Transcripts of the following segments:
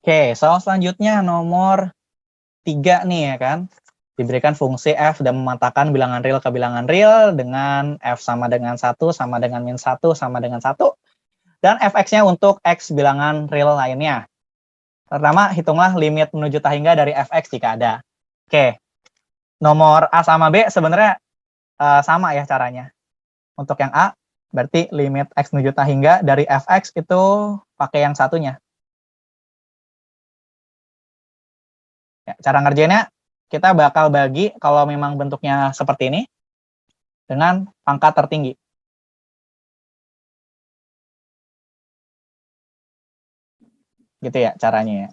Oke, soal selanjutnya nomor 3 nih ya kan. Diberikan fungsi f dan mematahkan bilangan real ke bilangan real dengan f sama dengan 1, sama dengan min 1, sama dengan 1. Dan fx-nya untuk x bilangan real lainnya. Pertama, hitunglah limit menuju tahingga dari fx jika ada. Oke, nomor A sama B sebenarnya sama ya caranya. Untuk yang A, berarti limit x menuju tahingga dari fx itu pakai yang satunya. Ya, cara ngerjainnya, kita bakal bagi kalau memang bentuknya seperti ini dengan pangkat tertinggi. Gitu ya caranya ya.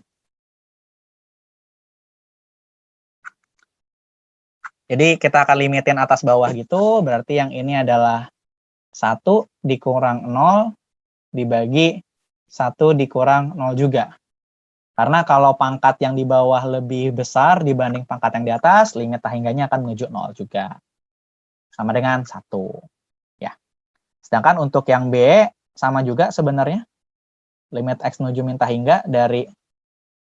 Jadi kita akan limitin atas bawah gitu, berarti yang ini adalah 1 dikurang 0 dibagi 1 dikurang 0 juga. Karena kalau pangkat yang di bawah lebih besar dibanding pangkat yang di atas, limit tahingganya akan menuju 0 juga. Sama dengan 1. Ya. Sedangkan untuk yang B, sama juga sebenarnya. Limit x menuju min tahingga dari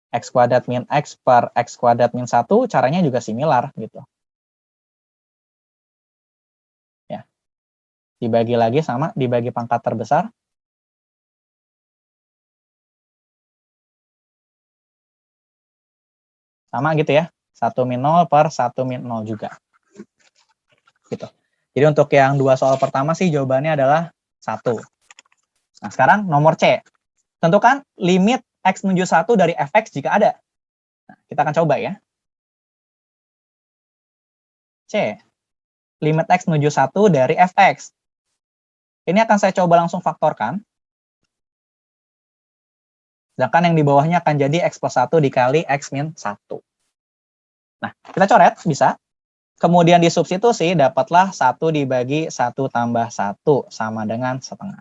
x kuadrat min x per x kuadrat min 1, caranya juga similar gitu. Ya. Dibagi lagi sama, dibagi pangkat terbesar. Sama gitu ya. 1 min 0 per 1 min 0 juga. Gitu. Jadi untuk yang dua soal pertama sih jawabannya adalah 1. Nah, sekarang nomor C. Tentukan limit x menuju 1 dari fx jika ada. Nah, kita akan coba ya. C. Limit x menuju 1 dari fx. Ini akan saya coba langsung faktorkan. Sedangkan yang di bawahnya akan jadi x plus 1 dikali x min 1. Nah, kita coret, bisa. Kemudian disubstitusi, dapatlah 1 dibagi 1 tambah 1 sama dengan setengah.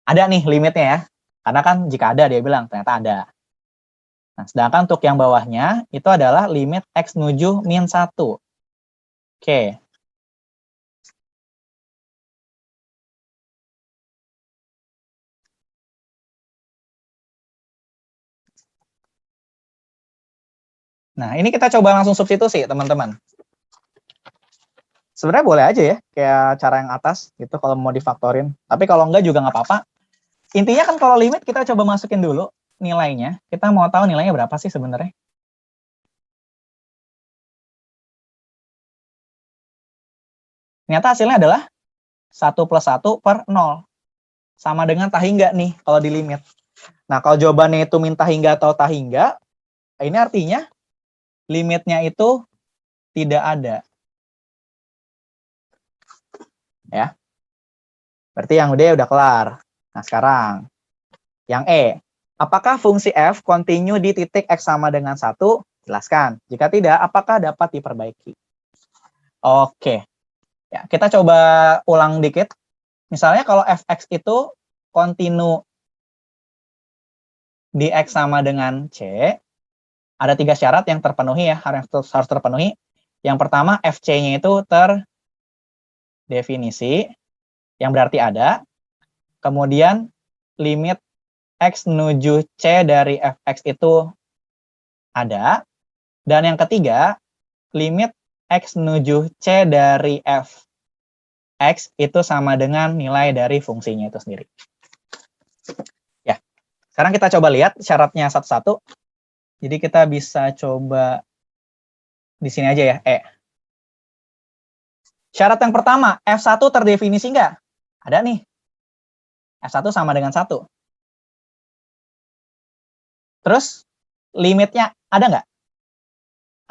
Ada nih limitnya ya. Karena kan jika ada dia bilang, ternyata ada. Nah, sedangkan untuk yang bawahnya, itu adalah limit x menuju min 1. Oke. Nah, ini kita coba langsung substitusi, teman-teman. Sebenarnya boleh aja ya, kayak cara yang atas gitu kalau mau difaktorin. Tapi kalau enggak juga nggak apa-apa. Intinya kan kalau limit kita coba masukin dulu nilainya. Kita mau tahu nilainya berapa sih sebenarnya. Ternyata hasilnya adalah 1 plus 1 per 0. Sama dengan tahingga nih kalau di limit. Nah, kalau jawabannya itu min tahingga atau tahingga, ini artinya limitnya itu tidak ada. Ya. Berarti yang D udah kelar. Nah, sekarang yang E. Apakah fungsi f kontinu di titik x sama dengan 1? Jelaskan. Jika tidak, apakah dapat diperbaiki? Oke. Ya, kita coba ulang dikit. Misalnya kalau fx itu kontinu di x sama dengan c, ada 3 syarat yang terpenuhi ya, harus terpenuhi. Yang pertama, fc-nya itu terdefinisi, yang berarti ada. Kemudian, limit x menuju c dari fx itu ada. Dan yang ketiga, limit x menuju c dari fx itu sama dengan nilai dari fungsinya itu sendiri. Ya, sekarang kita coba lihat syaratnya satu-satu. Jadi kita bisa coba di sini aja ya, E. Syarat yang pertama, F1 terdefinisi enggak? Ada nih. F1 sama dengan 1. Terus, limitnya ada nggak?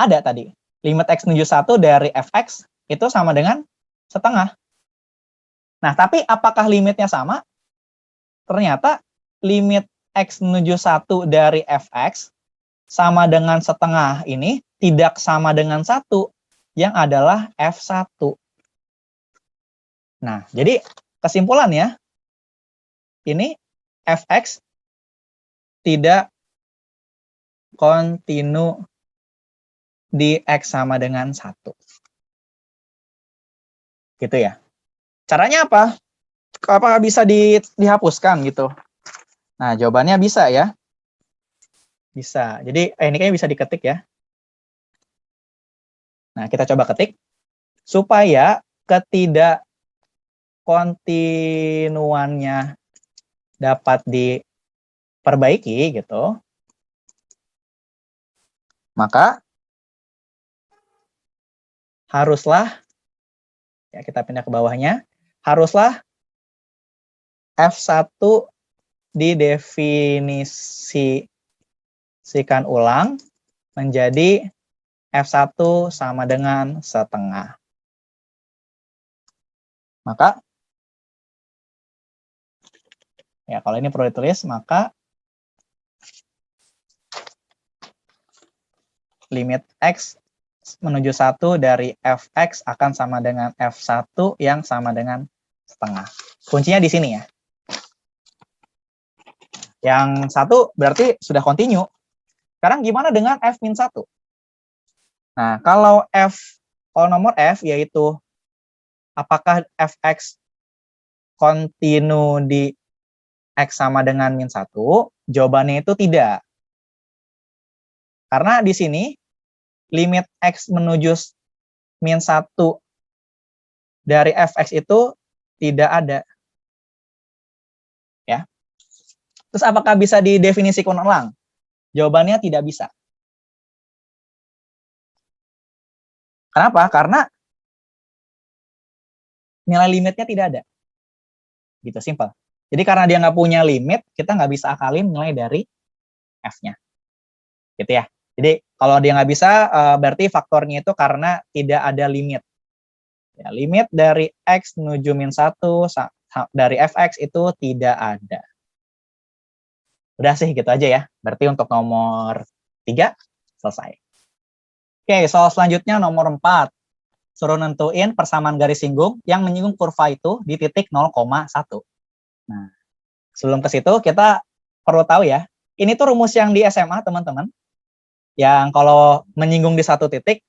Ada tadi. Limit x menuju 1 dari fx itu sama dengan setengah. Nah, tapi apakah limitnya sama? Ternyata limit x menuju 1 dari fx sama dengan setengah ini tidak sama dengan 1 yang adalah f1. Nah, jadi kesimpulannya ini fx tidak kontinu di x sama dengan 1. Gitu ya. Caranya apa? Apakah bisa dihapuskan gitu? Nah, jawabannya bisa ya. Bisa. Jadi ini kayaknya bisa diketik ya. Nah, kita coba ketik. Supaya ketidakkontinuannya dapat diperbaiki gitu, maka haruslah, ya kita pindah ke bawahnya, haruslah F1 didefinisikan ulang menjadi F1 sama dengan setengah. Maka, ya kalau ini perlu ditulis, maka limit X menuju 1 dari Fx akan sama dengan F1 yang sama dengan setengah. Kuncinya di sini ya. Yang 1 berarti sudah kontinu. Sekarang gimana dengan F-1? Nah, kalau nomor F yaitu apakah Fx kontinu di X sama dengan min 1? Jawabannya itu tidak. Karena di sini limit X menuju min 1 dari Fx itu tidak ada. Ya. Terus apakah bisa didefinisikan ulang? Jawabannya tidak bisa. Kenapa? Karena nilai limitnya tidak ada. Gitu, simpel. Jadi karena dia nggak punya limit, kita nggak bisa akalin nilai dari F-nya. Gitu ya. Jadi kalau dia nggak bisa, berarti faktornya itu karena tidak ada limit. Ya, limit dari X menuju min 1 dari Fx itu tidak ada. Udah sih gitu aja ya. Berarti untuk nomor 3 selesai. Oke, soal selanjutnya nomor 4. Suruh nentuin persamaan garis singgung yang menyinggung kurva itu di titik 0,1. Nah, sebelum ke situ kita perlu tahu ya, ini tuh rumus yang di SMA teman-teman. Yang kalau menyinggung di satu titik,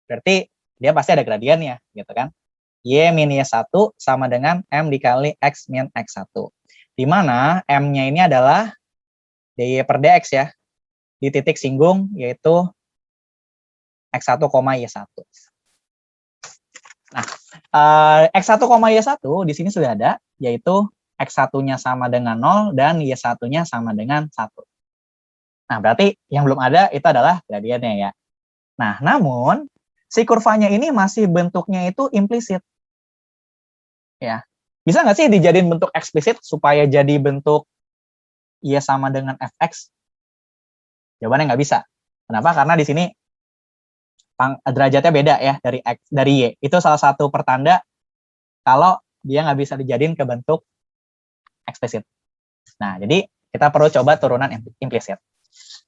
berarti dia pasti ada gradiennya, gitu kan. Y min Y1 sama dengan M dikali X min X1. Di mana M-nya ini adalah dy per dx ya, di titik singgung yaitu X1, Y1. Nah, X1, Y1 di sini sudah ada, yaitu X1-nya sama dengan 0 dan Y1-nya sama dengan 1. Nah, berarti yang belum ada itu adalah gradiennya ya. Nah, namun si kurvanya ini masih bentuknya itu implisit. Ya. Bisa nggak sih dijadiin bentuk eksplisit supaya jadi bentuk Y sama dengan Fx? Jawabannya nggak bisa. Kenapa? Karena di sini derajatnya beda ya dari Y. Itu salah satu pertanda kalau dia nggak bisa dijadiin ke bentuk eksplisit. Nah, jadi kita perlu coba turunan implisit.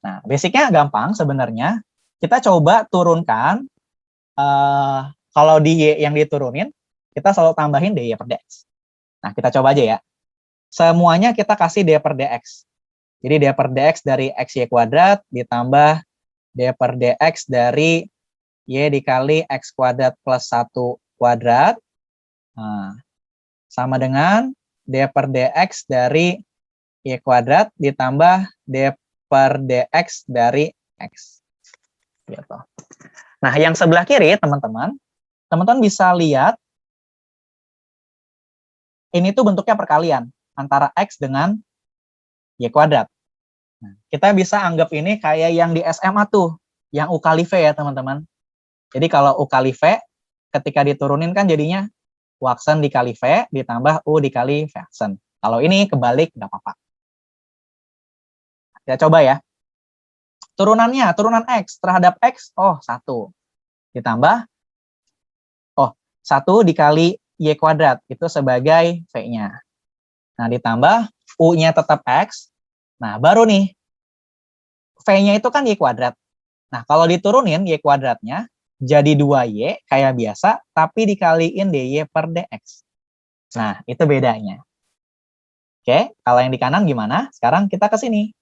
Nah, basicnya gampang sebenarnya. Kita coba turunkan, kalau di Y yang diturunin, kita selalu tambahin dy per dx. Nah, kita coba aja ya. Semuanya kita kasih dy per dx. Jadi dy per dx dari xy kuadrat ditambah dy per dx dari y dikali x kuadrat plus 1 kuadrat. Nah, sama dengan dy per dx dari y kuadrat ditambah dy per dx dari x. Gitu. Nah, yang sebelah kiri, teman-teman bisa lihat ini tuh bentuknya perkalian antara x dengan y kuadrat. Nah, kita bisa anggap ini kayak yang di SMA tuh, yang U kali V ya, teman-teman. Jadi kalau U kali V, ketika diturunin kan jadinya Waxen dikali V ditambah U dikali Waxen. Kalau ini kebalik, nggak apa-apa. Kita coba ya. Turunan X terhadap X, 1. Ditambah, 1 dikali Y kuadrat, itu sebagai V-nya. Nah, ditambah U-nya tetap X. Nah, baru nih, V-nya itu kan Y kuadrat. Nah, kalau diturunin Y kuadratnya, jadi 2Y kayak biasa, tapi dikaliin dy per dx. Nah, itu bedanya. Oke, kalau yang di kanan gimana? Sekarang kita ke sini.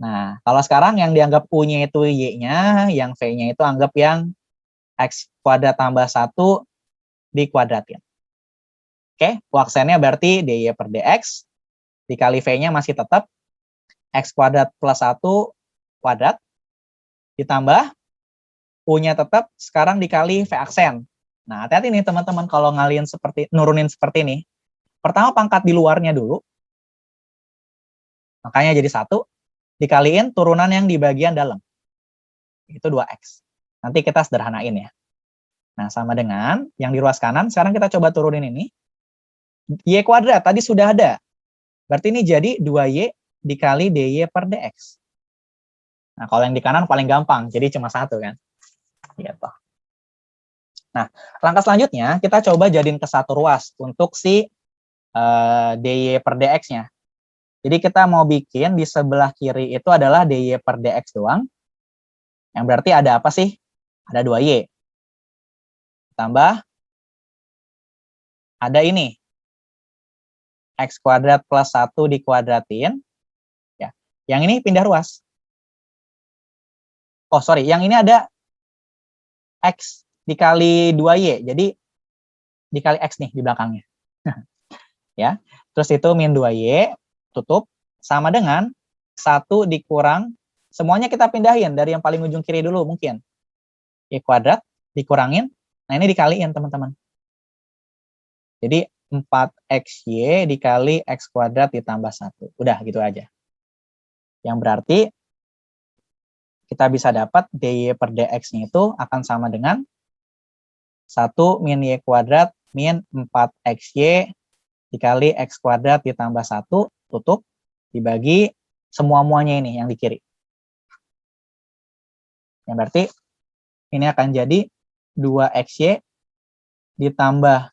Nah, kalau sekarang yang dianggap U-nya itu Y-nya, yang V-nya itu anggap yang X kuadrat tambah 1 dikuadratin. Oke, Waxennya berarti dy per dx, dikali V-nya masih tetap X kuadrat plus 1 kuadrat ditambah U-nya tetap sekarang dikali V aksen. Nah, hati-hati nih teman-teman kalau nurunin seperti ini. Pertama pangkat di luarnya dulu. Makanya jadi 1 dikaliin turunan yang di bagian dalam. Itu 2X. Nanti kita sederhanain ya. Nah, sama dengan yang di ruas kanan, sekarang kita coba turunin ini. Y kuadrat tadi sudah ada. Berarti ini jadi 2Y dikali DY per DX. Nah, kalau yang di kanan paling gampang, jadi cuma 1 kan. Gitu. Nah, langkah selanjutnya kita coba jadiin ke satu ruas untuk si DY per DX-nya. Jadi kita mau bikin di sebelah kiri itu adalah DY per DX doang. Yang berarti ada apa sih? Ada 2Y. Tambah ada ini. X kuadrat plus 1 dikuadratin. Ya. Yang ini pindah ruas. Oh, sorry. Yang ini ada X dikali 2Y. Jadi dikali X nih di belakangnya. Ya. Terus itu min 2Y tutup sama dengan 1 dikurang, semuanya kita pindahin dari yang paling ujung kiri dulu mungkin. Y kuadrat dikurangin, nah ini dikaliin teman-teman. Jadi 4XY dikali X kuadrat ditambah 1. Udah gitu aja. Yang berarti kita bisa dapat DY per DX-nya itu akan sama dengan 1 min Y kuadrat min 4XY dikali X kuadrat ditambah 1, tutup, dibagi semua-muanya ini yang di kiri. Yang berarti ini akan jadi 2XY ditambah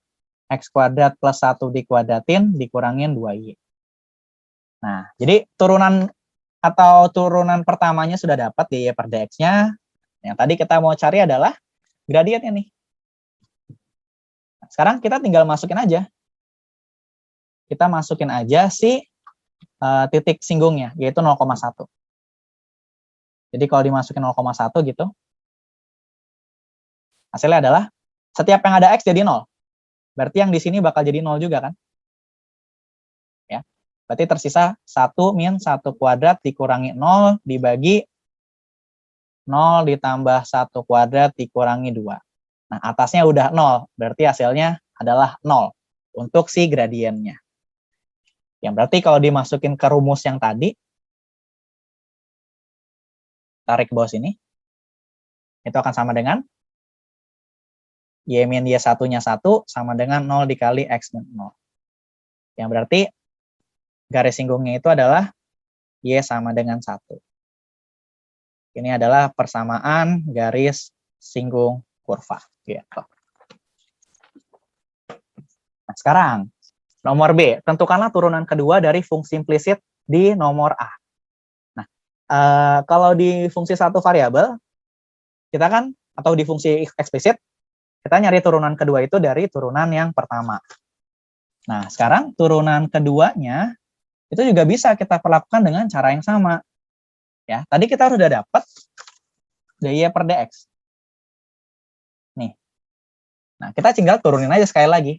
X kuadrat plus 1 dikuadratin dikurangin 2Y. Nah, jadi turunan pertamanya sudah dapat DY per DX-nya. Yang tadi kita mau cari adalah gradiennya nih. Nah, sekarang kita tinggal masukin aja. Kita masukin aja si titik singgungnya, yaitu 0,1. Jadi kalau dimasukin 0,1 gitu, hasilnya adalah setiap yang ada X jadi 0. Berarti yang di sini bakal jadi 0 juga kan? Ya. Berarti tersisa 1 min 1 kuadrat dikurangi 0 dibagi 0 ditambah 1 kuadrat dikurangi 2. Nah, atasnya udah 0. Berarti hasilnya adalah 0 untuk si gradiennya. Yang berarti kalau dimasukin ke rumus yang tadi, tarik ke bawah sini, itu akan sama dengan Y min Y1-nya 1 sama dengan 0 dikali X min 0. Yang berarti garis singgungnya itu adalah Y sama dengan 1. Ini adalah persamaan garis singgung kurva. Gitu. Nah, sekarang nomor B, tentukanlah turunan kedua dari fungsi implisit di nomor A. Nah, kalau di fungsi satu variabel, kita kan, atau di fungsi eksplisit, kita nyari turunan kedua itu dari turunan yang pertama. Nah, sekarang turunan keduanya itu juga bisa kita perlakukan dengan cara yang sama. Ya, tadi kita sudah dapat DY per DX. Nih. Nah, kita tinggal turunin aja sekali lagi.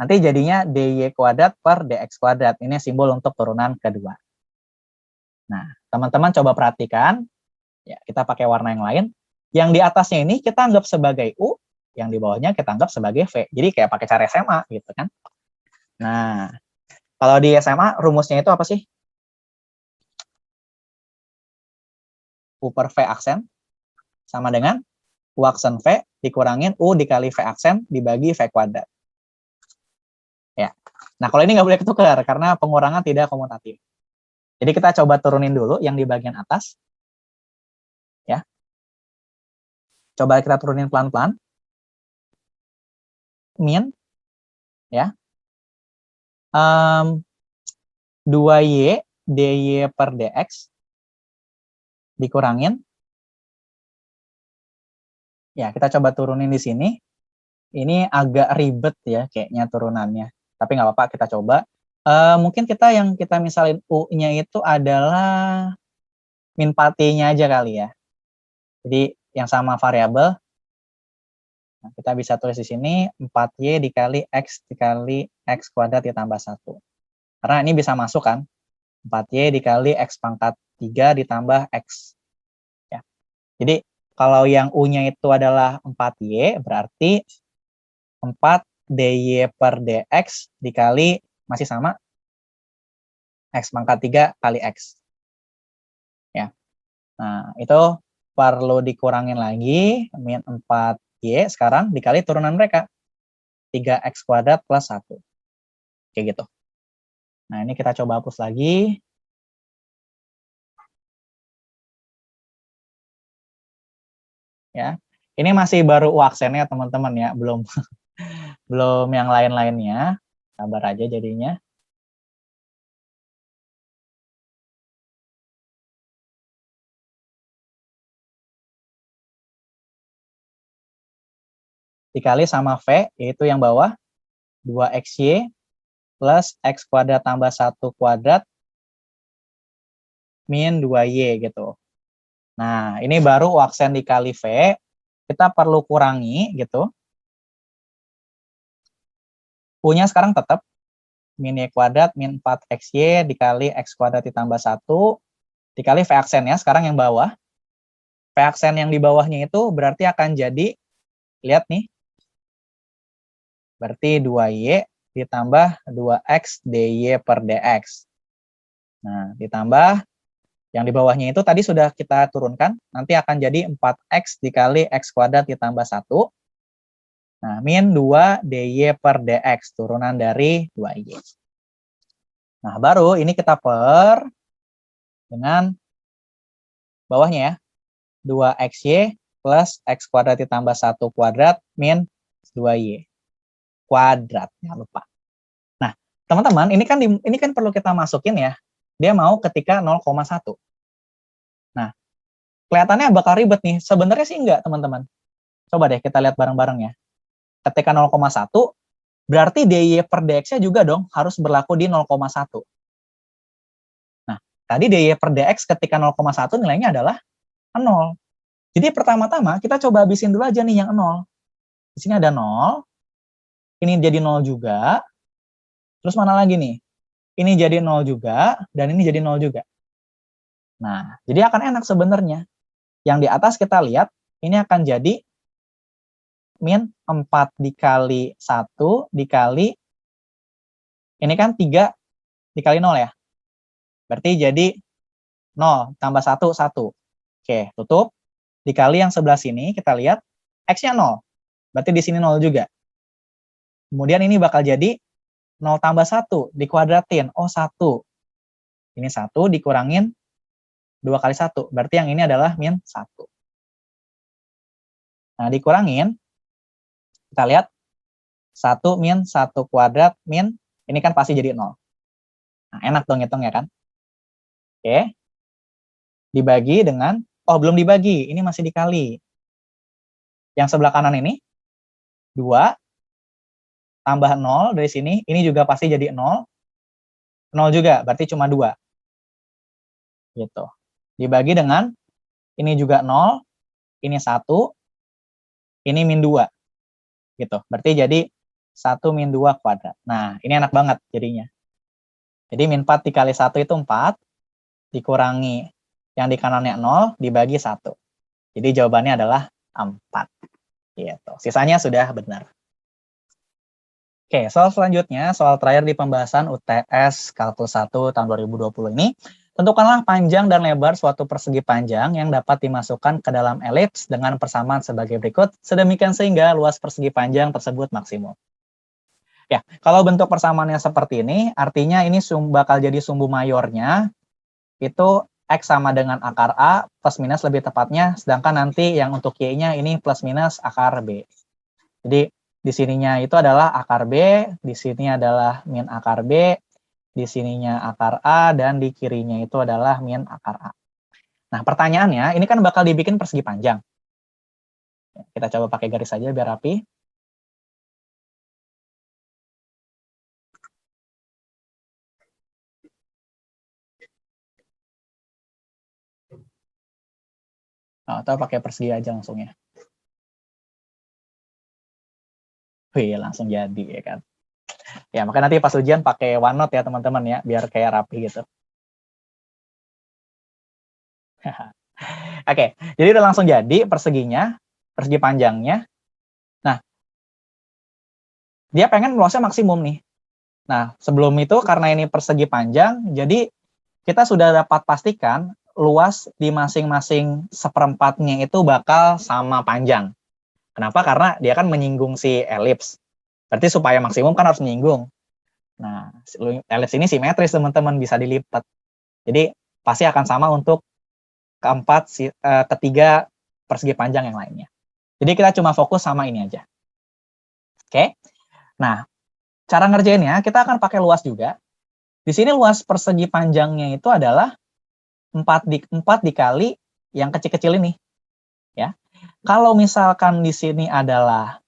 Nanti jadinya DY kuadrat per DX kuadrat. Ini simbol untuk turunan kedua. Nah, teman-teman coba perhatikan. Ya, kita pakai warna yang lain. Yang di atasnya ini kita anggap sebagai U, yang di bawahnya kita anggap sebagai V. Jadi kayak pakai cara SMA gitu kan. Nah, kalau di SMA rumusnya itu apa sih? U per V aksen sama dengan U aksen V dikurangin U dikali V aksen dibagi V kuadrat. Ya. Nah, kalau ini nggak boleh ketukar karena pengurangan tidak komutatif. Jadi kita coba turunin dulu yang di bagian atas. Ya. Coba kita turunin pelan-pelan. Min. Ya. 2Y DY per DX dikurangin. Ya, kita coba turunin di sini. Ini agak ribet ya kayaknya turunannya. Tapi nggak apa-apa, kita coba. Mungkin yang kita misalin U-nya itu adalah min 4Y-nya aja kali ya. Jadi yang sama variabel. Nah, kita bisa tulis di sini 4Y dikali X kuadrat ditambah 1. Karena ini bisa masuk kan. 4Y dikali X pangkat 3 ditambah X. Ya. Jadi kalau yang U-nya itu adalah 4Y, berarti 4 dy per dx dikali masih sama X pangkat 3 kali X. Ya. Nah, itu perlu dikurangin lagi, min 4Y sekarang dikali turunan mereka. 3X kuadrat plus 1. Kayak gitu. Nah, ini kita coba hapus lagi. Ya. Ini masih baru U aksennya teman-teman ya, belum belum yang lain-lainnya. Sabar aja jadinya. Dikali sama V, yaitu yang bawah, 2XY plus X kuadrat tambah 1 kuadrat min 2Y gitu. Nah, ini baru U aksen dikali V, kita perlu kurangi gitu. U-nya sekarang tetap min Y kuadrat min 4XY dikali X kuadrat ditambah 1 dikali V aksen ya, sekarang yang bawah. V aksen yang di bawahnya itu berarti akan jadi, lihat nih, berarti 2Y ditambah 2X dy per dx. Nah, ditambah yang di bawahnya itu tadi sudah kita turunkan, nanti akan jadi 4X dikali X kuadrat ditambah 1. Nah, min 2 dy per dx, turunan dari 2Y. Nah, baru ini kita per dengan bawahnya ya, 2XY plus X kuadrat ditambah 1 kuadrat min 2Y kuadrat, jangan lupa. Nah, teman-teman, ini kan perlu kita masukin ya. Dia mau ketika 0,1. Nah, kelihatannya bakal ribet nih. Sebenarnya sih enggak, teman-teman. Coba deh kita lihat bareng-bareng ya. Ketika 0,1, berarti dy per dx-nya juga dong harus berlaku di 0,1. Nah, tadi dy per dx ketika 0,1 nilainya adalah 0. Jadi pertama-tama kita coba habisin dulu aja nih yang 0. Di sini ada 0, ini jadi 0 juga, terus mana lagi nih? Ini jadi 0 juga, dan ini jadi 0 juga. Nah, jadi akan enak sebenarnya. Yang di atas kita lihat, ini akan jadi min 4 dikali 1 dikali, ini kan 3 dikali 0 ya. Berarti jadi 0 tambah 1, 1. Oke, tutup. Dikali yang sebelah sini, kita lihat, X-nya 0. Berarti di sini 0 juga. Kemudian ini bakal jadi 0 tambah 1, dikuadratin. Oh, 1. Ini 1 dikurangin 2 kali 1. Berarti yang ini adalah min 1. Nah, dikurangin, kita lihat, 1 min 1 kuadrat min, ini kan pasti jadi 0. Nah, enak dong hitungnya kan? Oke. Dibagi dengan, oh belum dibagi, ini masih dikali. Yang sebelah kanan ini, 2, tambah 0 dari sini, ini juga pasti jadi 0. 0 juga, berarti cuma 2. Gitu. Dibagi dengan, ini juga 0, ini 1, ini min 2. Gitu. Berarti jadi 1 min 2 kuadrat. Nah, ini enak banget jadinya. Jadi min 4 dikali 1 itu 4, dikurangi yang di kanannya 0, dibagi 1. Jadi jawabannya adalah 4. Gitu. Sisanya sudah benar. Oke, soal selanjutnya, soal terakhir di pembahasan UTS Kalkulus 1 tahun 2020 ini, tentukanlah panjang dan lebar suatu persegi panjang yang dapat dimasukkan ke dalam elips dengan persamaan sebagai berikut, sedemikian sehingga luas persegi panjang tersebut maksimum. Ya, kalau bentuk persamaannya seperti ini, artinya ini bakal jadi sumbu mayornya, itu X sama dengan akar A, plus minus lebih tepatnya, sedangkan nanti yang untuk Y-nya ini plus minus akar B. Jadi, di sininya itu adalah akar B, di sini adalah min akar B, di sininya akar A, dan di kirinya itu adalah min akar A. Nah, pertanyaannya, ini kan bakal dibikin persegi panjang. Kita coba pakai garis saja biar rapi. Atau pakai persegi aja langsung ya. Wih, langsung jadi ya kan. Ya, makanya nanti pas ujian pakai OneNote ya teman-teman ya, biar kayak rapi gitu. Oke, jadi udah langsung jadi perseginya, persegi panjangnya. Nah, dia pengen luasnya maksimum nih. Nah, sebelum itu karena ini persegi panjang, jadi kita sudah dapat pastikan luas di masing-masing seperempatnya itu bakal sama panjang. Kenapa? Karena dia kan menyinggung si elips. Berarti supaya maksimum kan harus menyinggung. Nah, elips ini simetris teman-teman, bisa dilipat. Jadi pasti akan sama untuk ketiga persegi panjang yang lainnya. Jadi kita cuma fokus sama ini aja. Oke. Nah, cara ngerjainnya kita akan pakai luas juga. Di sini luas persegi panjangnya itu adalah 4 dikali yang kecil-kecil ini. Ya. Kalau misalkan di sini adalah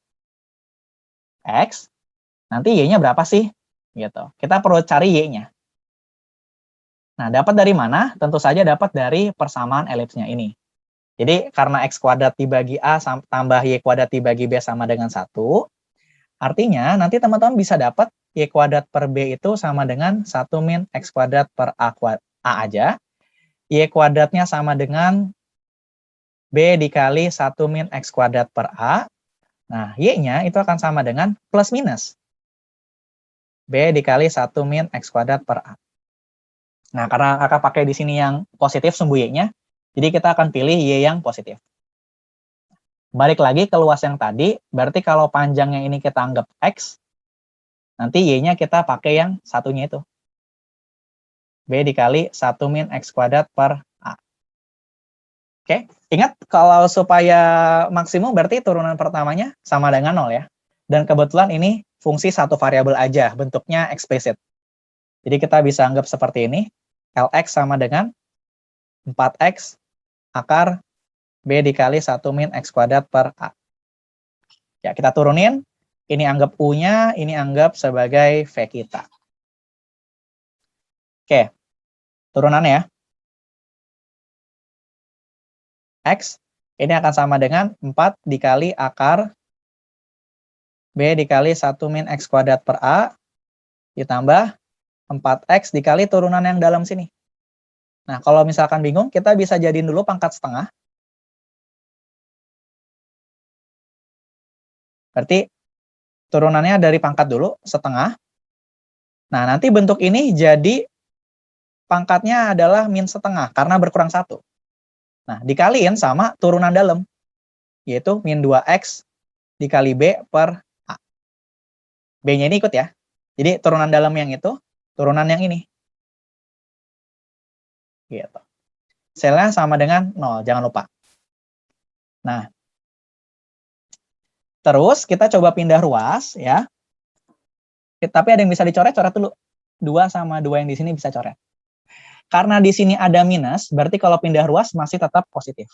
X, nanti Y-nya berapa sih? Gitu. Kita perlu cari Y-nya. Nah, dapat dari mana? Tentu saja dapat dari persamaan elipsnya ini. Jadi, karena X kuadrat dibagi A tambah Y kuadrat dibagi B sama dengan 1, artinya nanti teman-teman bisa dapat Y kuadrat per B itu sama dengan 1 min X kuadrat per A aja. Y kuadratnya sama dengan B dikali 1 min X kuadrat per A. Nah, Y-nya itu akan sama dengan plus minus B dikali 1 min X kuadrat per A. Nah, karena kakak pakai di sini yang positif sumbu Y-nya, jadi kita akan pilih Y yang positif. Balik lagi ke luas yang tadi, berarti kalau panjangnya ini kita anggap X, nanti Y-nya kita pakai yang satunya itu. B dikali 1 min X kuadrat per A. Oke, ingat kalau supaya maksimum berarti turunan pertamanya sama dengan 0 ya. Dan kebetulan ini fungsi satu variabel aja, bentuknya eksplisit. Jadi kita bisa anggap seperti ini, Lx sama dengan 4X akar B dikali 1 min X kuadrat per A. Ya, kita turunin, ini anggap U-nya, ini anggap sebagai V kita. Oke, turunannya ya. X, ini akan sama dengan 4 dikali akar B dikali 1 min X kuadrat per A, ditambah 4X dikali turunan yang dalam sini. Nah, kalau misalkan bingung, kita bisa jadiin dulu pangkat setengah. Berarti turunannya dari pangkat dulu, setengah. Nah, nanti bentuk ini jadi pangkatnya adalah min setengah, karena berkurang 1. Nah, dikaliin sama turunan dalam, yaitu min 2X dikali B per A. B-nya ini ikut ya. Jadi turunan dalam yang itu, turunan yang ini. Gitu. Selnya sama dengan 0, jangan lupa. Nah, terus kita coba pindah ruas ya. Tapi ada yang bisa dicoret, coret dulu. 2 sama 2 yang di sini bisa coret. Karena di sini ada minus, berarti kalau pindah ruas masih tetap positif.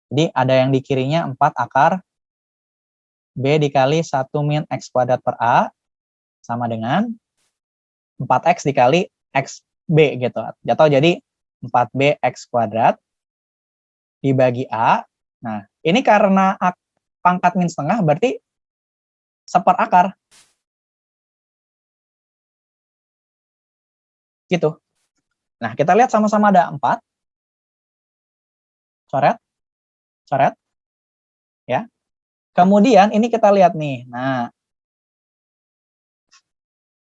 Jadi ada yang di kirinya 4 akar B dikali 1 min X kuadrat per A sama dengan 4X dikali XB gitu. Atau jadi 4B X kuadrat dibagi A. Nah, ini karena pangkat min setengah berarti seperakar. Gitu. Nah, kita lihat sama-sama ada 4. Coret. Coret. Ya. Kemudian ini kita lihat nih. Nah,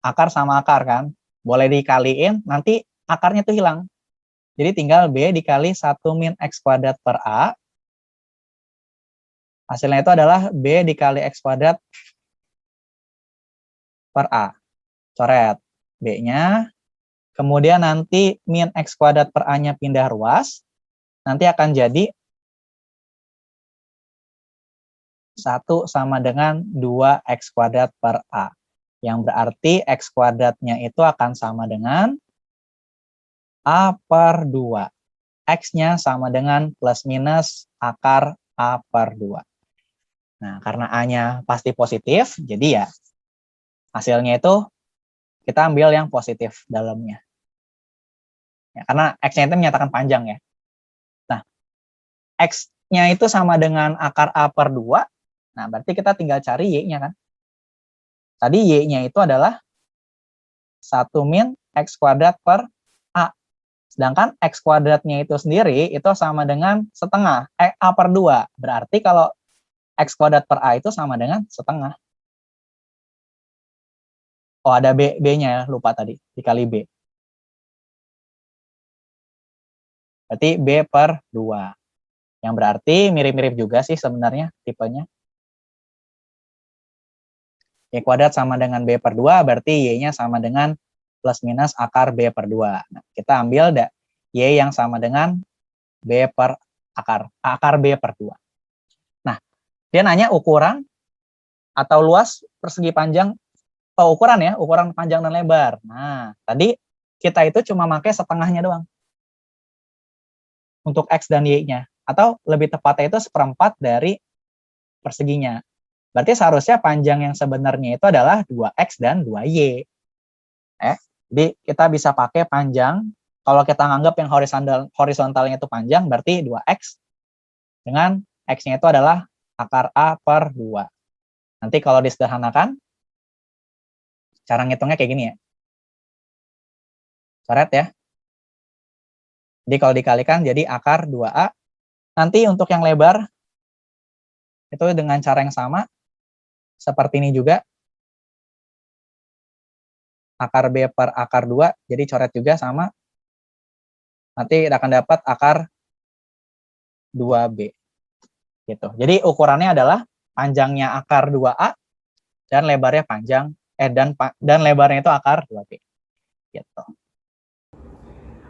akar sama akar kan. Boleh dikaliin, nanti akarnya tuh hilang. Jadi tinggal B dikali 1 min X kuadrat per A. Hasilnya itu adalah B dikali X kuadrat per A. Coret B-nya. Kemudian nanti min X kuadrat per A-nya pindah ruas. Nanti akan jadi 1 sama dengan 2X kuadrat per A. Yang berarti X kuadratnya itu akan sama dengan A per 2. X-nya sama dengan plus minus akar A per 2. Nah, karena A-nya pasti positif, jadi ya hasilnya itu kita ambil yang positif dalamnya. Ya, karena X-nya itu menyatakan panjang ya. Nah, X-nya itu sama dengan akar A per 2. Nah, berarti kita tinggal cari Y-nya kan. Tadi Y-nya itu adalah 1 min X kuadrat per A. Sedangkan X kuadratnya itu sendiri itu sama dengan setengah, A per 2. Berarti kalau X kuadrat per A itu sama dengan setengah. Oh, ada B-nya ya, lupa tadi, dikali B. Berarti B per 2. Yang berarti mirip-mirip juga sih sebenarnya tipenya. Y kuadrat sama dengan B per 2, berarti Y-nya sama dengan plus minus akar B per 2. Nah, kita ambil Y yang sama dengan B per akar B per 2. Nah, dia nanya ukuran atau luas persegi panjang, ukuran ya, ukuran panjang dan lebar. Nah, tadi kita itu cuma pakai setengahnya doang untuk X dan Y-nya. Atau lebih tepatnya itu seperempat dari perseginya. Berarti seharusnya panjang yang sebenarnya itu adalah 2X dan 2Y. Jadi kita bisa pakai panjang, kalau kita nganggap yang horizontalnya itu panjang, berarti 2X dengan X-nya itu adalah akar A per 2. Nanti kalau disederhanakan, cara ngitungnya kayak gini ya. Coret ya. Jadi kalau dikalikan jadi akar 2A. Nanti untuk yang lebar, itu dengan cara yang sama, seperti ini juga. Akar B per akar 2, jadi coret juga sama. Nanti akan dapat akar 2B. Gitu. Jadi ukurannya adalah panjangnya akar 2A dan lebarnya dan lebarnya itu akar 2B. Gitu.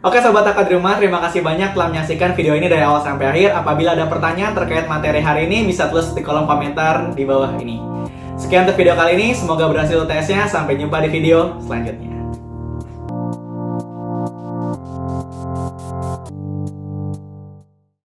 Oke Sobat AK di rumah, terima kasih banyak telah menyaksikan video ini dari awal sampai akhir. Apabila ada pertanyaan terkait materi hari ini, bisa tulis di kolom komentar di bawah ini. Sekian untuk video kali ini, semoga berhasil tesnya. Sampai jumpa di video selanjutnya.